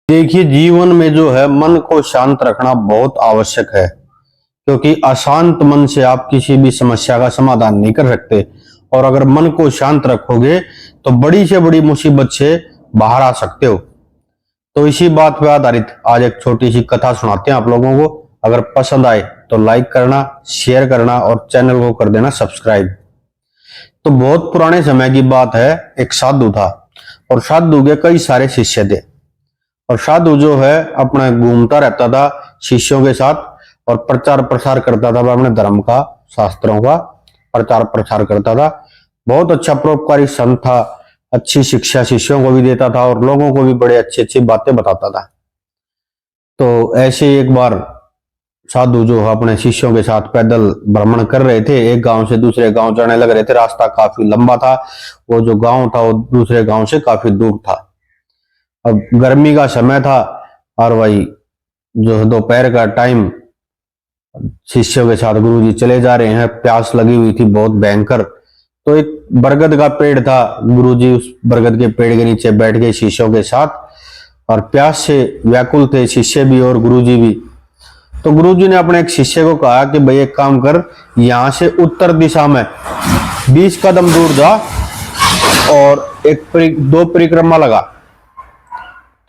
देखिए, जीवन में जो है मन को शांत रखना बहुत आवश्यक है, क्योंकि अशांत मन से आप किसी भी समस्या का समाधान नहीं कर सकते। और अगर मन को शांत रखोगे तो बड़ी से बड़ी मुसीबत से बाहर आ सकते हो। तो इसी बात पर आधारित आज एक छोटी सी कथा सुनाते हैं आप लोगों को। अगर पसंद आए तो लाइक करना, शेयर करना और चैनल को कर देना सब्सक्राइब। तो बहुत पुराने समय की बात है, एक साधु था और साधु के कई सारे शिष्य थे। और साधु जो है अपना घूमता रहता था शिष्यों के साथ और प्रचार प्रसार करता था, अपने धर्म का, शास्त्रों का प्रचार प्रसार करता था। बहुत अच्छा परोपकारी संत था, अच्छी शिक्षा शिष्यों को भी देता था और लोगों को भी बड़े अच्छी अच्छी बातें बताता था। तो ऐसे एक बार साधु जो अपने शिष्यों के साथ पैदल भ्रमण कर रहे थे, एक गांव से दूसरे गांव जाने लग रहे थे। रास्ता काफी लंबा था, वो जो गांव था वो दूसरे गांव से काफी दूर था। अब गर्मी का समय था और वही जो दोपहर का टाइम, शिष्यों के साथ गुरुजी चले जा रहे हैं। प्यास लगी हुई थी बहुत भयंकर। तो एक बरगद का पेड़ था, गुरुजी उस बरगद के पेड़ के नीचे बैठ गए शिष्यों के साथ और प्यास से व्याकुल थे शिष्य भी और गुरुजी भी। तो गुरुजी ने अपने एक शिष्य को कहा कि भाई एक काम कर, यहां से उत्तर दिशा में 20 कदम दूर जा और दो परिक्रमा लगा।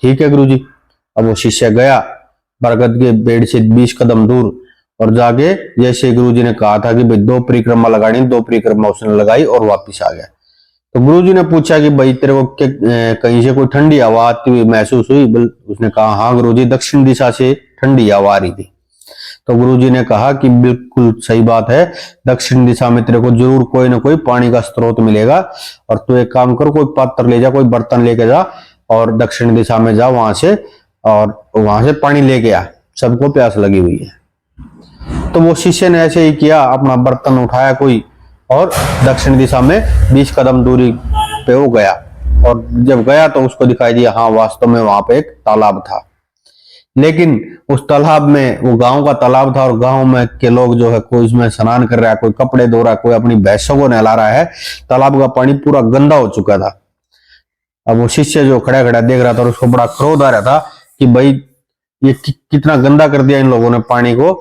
ठीक है गुरुजी। अब वो शिष्य गया बरगद के पेड़ से 20 कदम दूर और जाके जैसे गुरुजी ने कहा था कि भाई 2 परिक्रमा लगानी, 2 परिक्रमा उसने लगाई और वापिस आ गया। तो गुरुजी ने पूछा कि भाई तेरे को कहीं से कोई ठंडी हवा आती हुई महसूस हुई? उसने कहा हाँ गुरुजी, दक्षिण दिशा से ठंडी हवा आ रही थी। तो गुरुजी ने कहा कि बिल्कुल सही बात है, दक्षिण दिशा में तेरे को जरूर कोई ना कोई पानी का स्रोत मिलेगा और तू एक काम कर, कोई पात्र ले जा, कोई बर्तन लेके जा और दक्षिण दिशा में जा वहां से और वहां से पानी लेके आ, सबको प्यास लगी हुई है। तो वो शिष्य ने ऐसे ही किया, अपना बर्तन उठाया कोई और दक्षिण दिशा में 20 कदम दूरी पे वो गया। और जब गया तो उसको दिखाई दिया हाँ वास्तव में वहां पे एक तालाब था। लेकिन उस तालाब में, वो गांव का तालाब था और गांव में के लोग जो है कोई इसमें स्नान कर रहा है, कोई कपड़े धो रहा है, कोई अपनी भैंसों को नहला रहा है। तालाब का पानी पूरा गंदा हो चुका था। अब वो शिष्य जो खड़ा खड़ा देख रहा था और उसको बड़ा क्रोध आ रहा था कि भाई ये कितना गंदा कर दिया इन लोगों ने पानी को।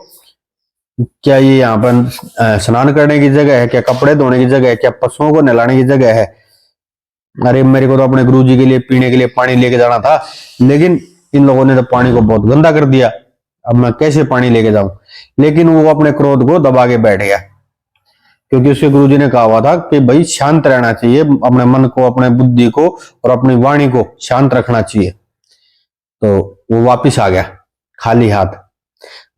क्या ये यहाँ पर स्नान करने की जगह है? क्या कपड़े धोने की जगह है? क्या पशुओं को नहलाने की जगह है? अरे मेरे को तो अपने गुरुजी के लिए पीने के लिए पानी लेके जाना था, लेकिन इन लोगों ने तो पानी को बहुत गंदा कर दिया। अब मैं कैसे पानी लेके जाऊं? लेकिन वो अपने क्रोध को दबा के बैठ गया, क्योंकि उसके गुरुजी ने कहा हुआ था कि भाई शांत रहना चाहिए, अपने मन को, अपने बुद्धि को और अपनी वाणी को शांत रखना चाहिए। तो वो वापिस आ गया खाली हाथ।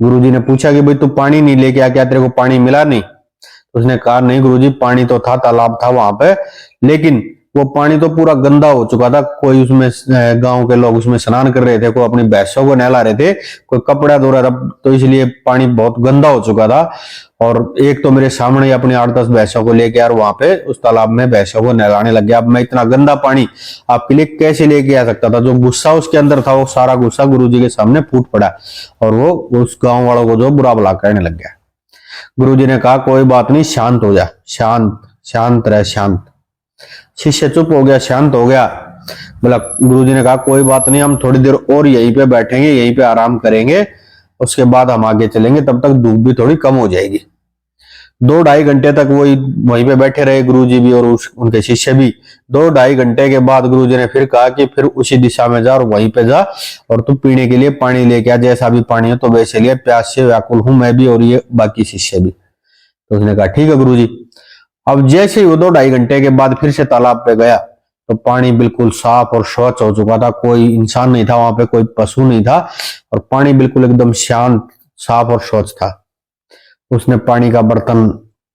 गुरुजी ने पूछा कि भाई तू पानी नहीं लेके आ, क्या तेरे को पानी मिला नहीं? तो उसने कहा नहीं गुरुजी, पानी तो था, तालाब था वहां पे, लेकिन वो पानी तो पूरा गंदा हो चुका था। कोई उसमें गांव के लोग उसमें स्नान कर रहे थे, कोई अपनी भैंसों को नहला रहे थे, कोई कपड़ा धो रहा था, तो इसलिए पानी बहुत गंदा हो चुका था। और एक तो मेरे सामने अपनी 8-10 भैंसों को लेके यार वहां पे उस तालाब में भैंसों को नहलाने लग गया। अब मैं इतना गंदा पानी आपके लिए कैसे लेके आ सकता था? जो गुस्सा उसके अंदर था वो सारा गुस्सा गुरुजी के सामने फूट पड़ा और वो उस गांव वालों को जो बुरा भला कहने लग गया। गुरुजी ने कहा कोई बात नहीं, शांत हो जा, शांत शांत रह, शांत। शिष्य चुप हो गया, शांत हो गया। बोला, गुरुजी ने कहा कोई बात नहीं, हम थोड़ी देर और यहीं पे बैठेंगे, यहीं पे आराम करेंगे, उसके बाद हम आगे चलेंगे, तब तक धूप भी थोड़ी कम हो जाएगी। 2-2.5 घंटे तक वहीं पे बैठे रहे गुरुजी भी और उनके शिष्य भी। 2-2.5 घंटे के बाद गुरुजी ने फिर कहा कि फिर उसी दिशा में जा और वहीं पे जा और तू पीने के लिए पानी लेके आ, जैसा भी पानी हो तो वैसे लिए, प्यास से व्याकुल हूं मैं भी और ये बाकी शिष्य भी। तो उसने कहा ठीक है गुरुजी। अब जैसे ही वो 2-2.5 घंटे के बाद फिर से तालाब पे गया तो पानी बिल्कुल साफ और स्वच्छ हो चुका था। कोई इंसान नहीं था वहां पे, कोई पशु नहीं था और पानी बिल्कुल एकदम शांत, साफ और स्वच्छ था। उसने पानी का बर्तन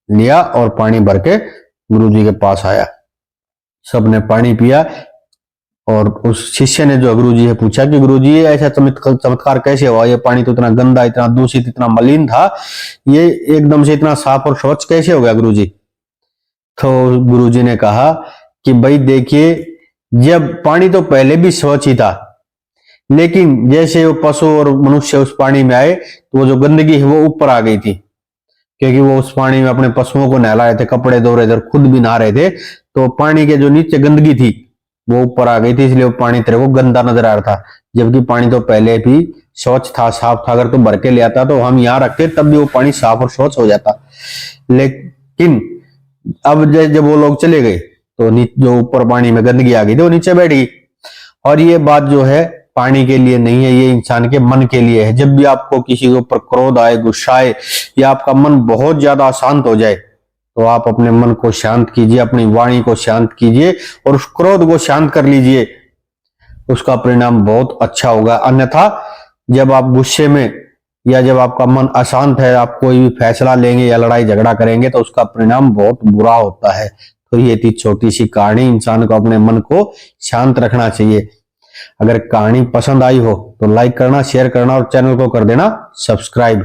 लिया और पानी भर के गुरुजी के पास आया। सबने पानी पिया और उस शिष्य ने जो गुरुजी से पूछा कि गुरुजी ये ऐसा चमत्कार कैसे हुआ? ये पानी तो इतना गंदा, इतना दूषित, इतना मलिन था, ये एकदम से इतना साफ और स्वच्छ कैसे हो गया गुरुजी? तो गुरुजी ने कहा कि भाई देखिए, जब पानी तो पहले भी स्वच्छ ही था, लेकिन जैसे वो पशु और मनुष्य उस पानी में आए तो वो जो गंदगी है वो ऊपर आ गई थी, क्योंकि वो उस पानी में अपने पशुओं को नहला रहे थे, कपड़े धो रहे थे और खुद भी नहा रहे थे। तो पानी के जो नीचे गंदगी थी वो ऊपर आ गई थी, इसलिए वो पानी तेरे को गंदा नजर आ रहा था, जबकि पानी तो पहले भी स्वच्छ था, साफ था। अगर तू भर के ले आता तो हम यहाँ रखते तब भी वो पानी साफ और स्वच्छ हो जाता। लेकिन अब जब वो लोग चले गए तो जो ऊपर पानी में गंदगी आ गई थी वो नीचे बैठ गई। और ये बात जो है पानी के लिए नहीं है, ये इंसान के मन के लिए है। जब भी आपको किसी के ऊपर क्रोध आए, गुस्सा आए, या आपका मन बहुत ज्यादा अशांत हो जाए, तो आप अपने मन को शांत कीजिए, अपनी वाणी को शांत कीजिए और उस क्रोध को शांत कर लीजिए। उसका परिणाम बहुत अच्छा होगा। अन्यथा जब आप गुस्से में या जब आपका मन अशांत है, आप कोई भी फैसला लेंगे या लड़ाई झगड़ा करेंगे तो उसका परिणाम बहुत बुरा होता है। तो ये थी छोटी सी कहानी। इंसान को अपने मन को शांत रखना चाहिए। अगर कहानी पसंद आई हो तो लाइक करना, शेयर करना और चैनल को कर देना सब्सक्राइब।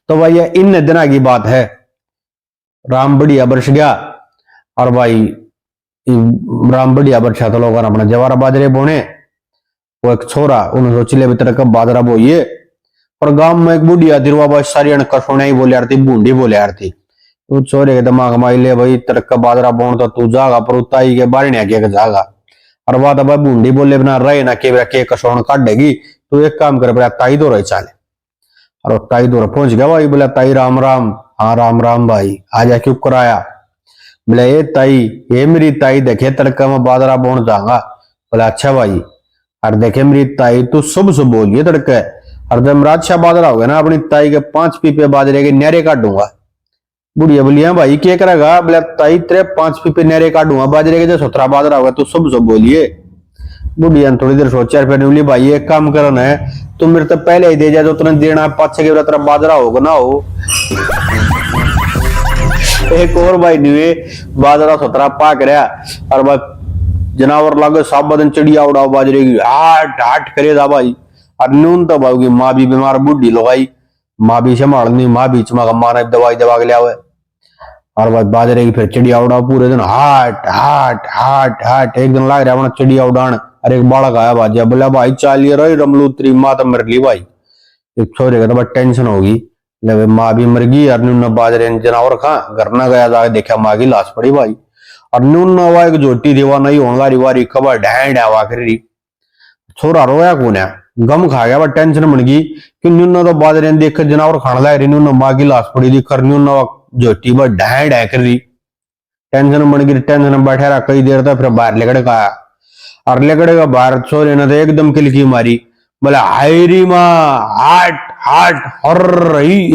तो भाई ये इन दिनों की बात है, राम बढ़िया बरस गया और भाई राम बढ़िया बरसा तो लोगों ने अपना जवारा बाजरे बोने। वो एक छोरा उन्हें सोच लिया भीतर कब बाजरा बोइए, और गांव में एक बुढ़िया थी, वो सारी कसोने ही बोले आरती, बूंदी बोले आरती। तो छोरे के दिमाग में ले भाई तेरे का बाजरा बोन तो तू जागा, पर उताई के बारने के जागा। और बात अब बूंदी बोले बिना रहे ना के कसोन काटेगी, तो एक काम करे ताई दो रहे चाले। और ताई दो पहुंच गया भाई, बोला ताई राम राम। हाँ राम राम भाई, आजा क्यों कराया? बोले ये ताई, ये मेरी ताई देखे तड़का में बाजरा बोन जाऊंगा। बोला अच्छा भाई। और देखे मेरी ताई तू सुबह सुबह बोलिए तड़के, और जब मेरा अच्छा बाजरा हो गया ना, अपनी ताई के 5 पीपे बाजरे के नहरे काटूंगा। बुढ़िया बोलिया भाई क्या करेगा? बोला ताई तेरे 5 पीपे नहरे काटूंगा बाजरे के, जो 17 बाजरा होगा तू सुबह सुबह बोलिए। बुढ़िया थोड़ी देर सोचा, फिर बोली भाई एक काम करना है, तुम मेरे तो पहले ही दे जा जो तुमने देना है, 5-6 के तेरा बाजरा होगा ना हो। एक और भाई न्यूए बाजरा 17 पाक रहा, और भाई जनावर लागे सब बदन चिड़िया उड़ाओ बाजरे की, हाट हाट करे था भाई। और नून तो भाई की माँ भी बीमार बुढ़ी लगाई, माँ भी संभालनी, माँ भी चमा माना दवाई दवा के लिया हुआ। और भाई बाजरे की फिर चिड़िया उड़ाओ पूरे दिन, हाट हाट हाट हाट। एक दिन लग रहा अपना चिड़िया उड़ान, अरे एक बालक आया बाजा, बोला भाई चालिए रही रमलूत्री माँ तो मर ली भाई। एक छोरे का तो टेंशन होगी, ले माँ भी मर गई और नून बाजरे जनावर खा घर ना गया, जाके देखा माँ की लाश पड़ी भाई। और नून हवा एक जोटी देवा नहीं होगा रिवारी खबर ढैंड आवा कर रही। छोरा रोया कौन है, गम खा गया, टेंशन बन गई कि नून तो बाजरे देख जनावर खाने लग रही, नून माँ की लाश पड़ी थी, कर नून जोटी पर ढैंड है कर रही। टेंशन बन गई, टेंशन में बैठा रहा कई देर तक, फिर बाहर लेकड़े का आया। और लेकड़े का बाहर छोरे ने तो एकदम किलकी मारी, बोला हायरी माँ हाट हाट हर रही।